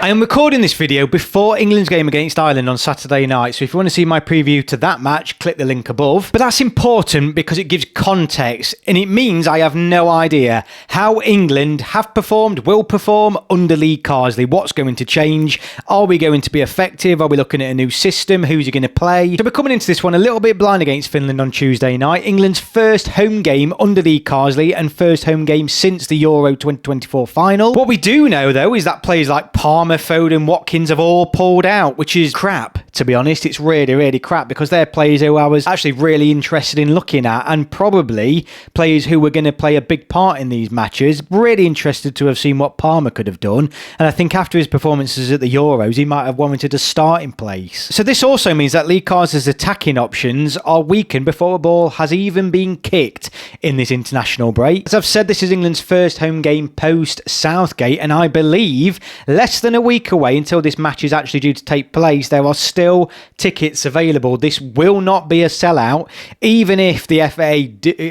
I am recording this video before England's game against Ireland on Saturday night, so if you want to see my preview to that match, click the link above. But that's important because it gives context, and it means I have no idea how England have performed, will perform under Lee Carsley. What's going to change? Are we going to be effective? Are we looking at a new system? Who's he going to play? So we're coming into this one a little bit blind against Finland on Tuesday night. England's first home game under Lee Carsley and first home game since the Euro 2024 final. What we do know, though, is that players like Palmer, Foden, Watkins have all pulled out, which is crap, to be honest. It's really crap because they're players who I was actually really interested in looking at, and probably players who were going to play a big part in these matches. Really interested to have seen what Palmer could have done, and I think after his performances at the Euros, he might have warranted a starting place. So this also means that Lee Carsley's attacking options are weakened before a ball has even been kicked in this international break. As I've said, this is England's first home game post-Southgate, and I believe less than a week away until this match is actually due to take place, there are still tickets available. This will not be a sellout, even if the FA,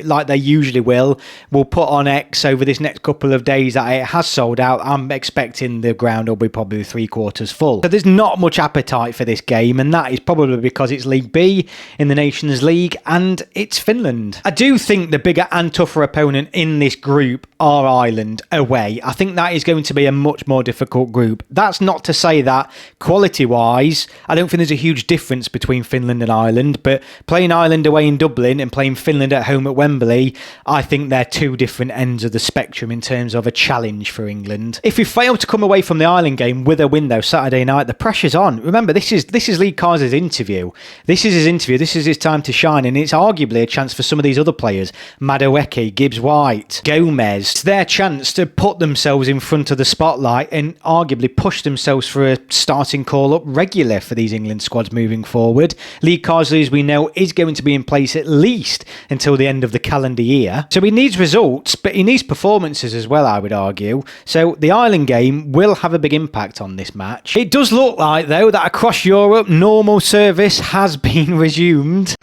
like they usually will put on X over this next couple of days that it has sold out. I'm expecting the ground will be probably 3/4 full. So there's not much appetite for this game, and that is probably because it's League B in the Nations League and it's Finland. I do think the bigger and tougher opponent in this group are Ireland away. I think that is going to be a much more difficult group. That's not to say that quality-wise, I don't think there's a huge difference between Finland and Ireland, but playing Ireland away in Dublin and playing Finland at home at Wembley, I think they're two different ends of the spectrum in terms of a challenge for England. If we fail to come away from the Ireland game with a win, though, Saturday night, the pressure's on. Remember, this is Lee Carsley's interview. This is his interview. This is his time to shine, and it's arguably a chance for some of these other players, Madueke, Gibbs-White, Gomez. It's their chance to put themselves in front of the spotlight and arguably push themselves for a starting call-up regular for these England squads moving forward. Lee Carsley, as we know, is going to be in place at least until the end of the calendar year. So he needs results, but he needs performances as well, I would argue. So the Ireland game will have a big impact on this match. It does look like, though, that across Europe, normal service has been resumed.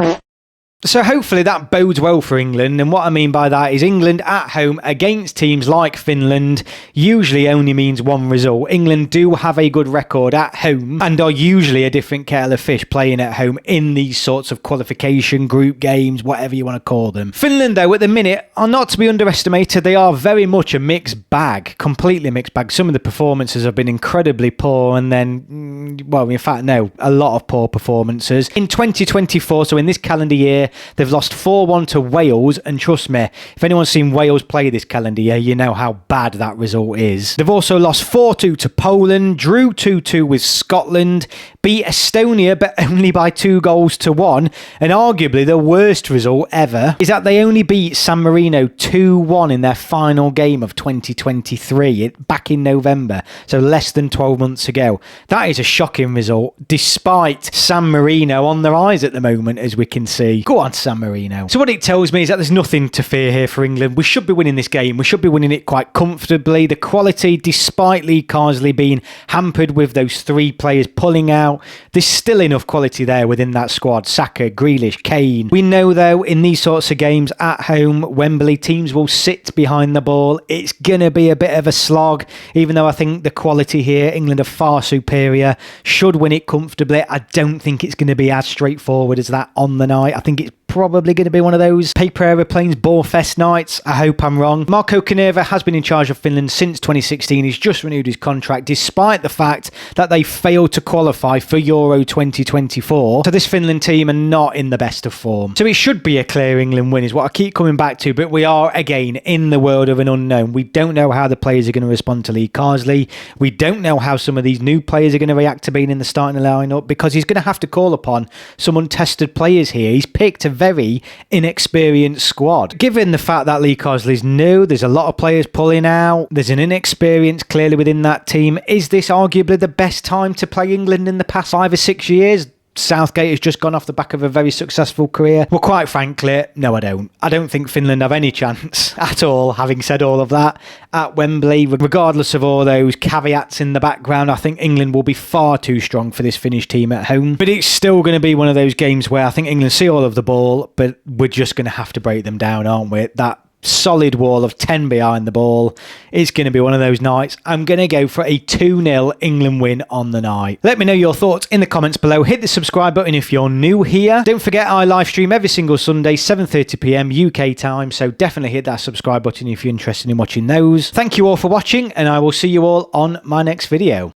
So hopefully that bodes well for England, and what I mean by that is England at home against teams like Finland usually only means one result. England do have a good record at home and are usually a different kettle of fish playing at home in these sorts of qualification, group games, whatever you want to call them. Finland, though, at the minute are not to be underestimated. They are very much a mixed bag, completely mixed bag. Some of the performances have been incredibly poor, and then, well, in fact, no, a lot of poor performances. In 2024, so in this calendar year, they've lost 4-1 to Wales, and trust me, if anyone's seen Wales play this calendar year, you know how bad that result is. They've also lost 4-2 to Poland, drew 2-2 with Scotland, beat Estonia but only by 2-1, and arguably the worst result ever is that they only beat San Marino 2-1 in their final game of 2023, back in November, so less than 12 months ago. That is a shocking result, despite San Marino on the rise at the moment, as we can see. Go on, San Marino. So what it tells me is that there's nothing to fear here for England. We should be winning this game. We should be winning it quite comfortably. The quality, despite Lee Carsley being hampered with those three players pulling out, there's still enough quality there within that squad. Saka, Grealish, Kane. We know, though, in these sorts of games at home, Wembley, teams will sit behind the ball. It's going to be a bit of a slog, even though I think the quality here, England are far superior, should win it comfortably. I don't think it's going to be as straightforward as that on the night. I think it's probably going to be one of those paper aeroplanes ball fest nights. I hope I'm wrong. Marco Caneva has been in charge of Finland since 2016. He's just renewed his contract despite the fact that they failed to qualify for Euro 2024. So this Finland team are not in the best of form. So it should be a clear England win is what I keep coming back to, but we are again in the world of an unknown. We don't know how the players are going to respond to Lee Carsley. We don't know how some of these new players are going to react to being in the starting lineup, because he's going to have to call upon some untested players here. He's picked a very inexperienced squad. Given the fact that Lee Carsley's new, there's a lot of players pulling out, there's an inexperience clearly within that team. Is this arguably the best time to play England in the past 5 or 6 years? Southgate has just gone off the back of a very successful career. Well, quite frankly, no, I don't. I don't think Finland have any chance at all, having said all of that, at Wembley. Regardless of all those caveats in the background, I think England will be far too strong for this Finnish team at home. But it's still going to be one of those games where I think England see all of the ball, but we're just going to have to break them down, aren't we? That solid wall of 10 behind the ball. It's going to be one of those nights. I'm going to go for a 2-0 England win on the night. Let me know your thoughts in the comments below. Hit the subscribe button if you're new here. Don't forget I live stream every single Sunday, 7:30 p.m. UK time, so definitely hit that subscribe button if you're interested in watching those. Thank you all for watching, and I will see you all on my next video.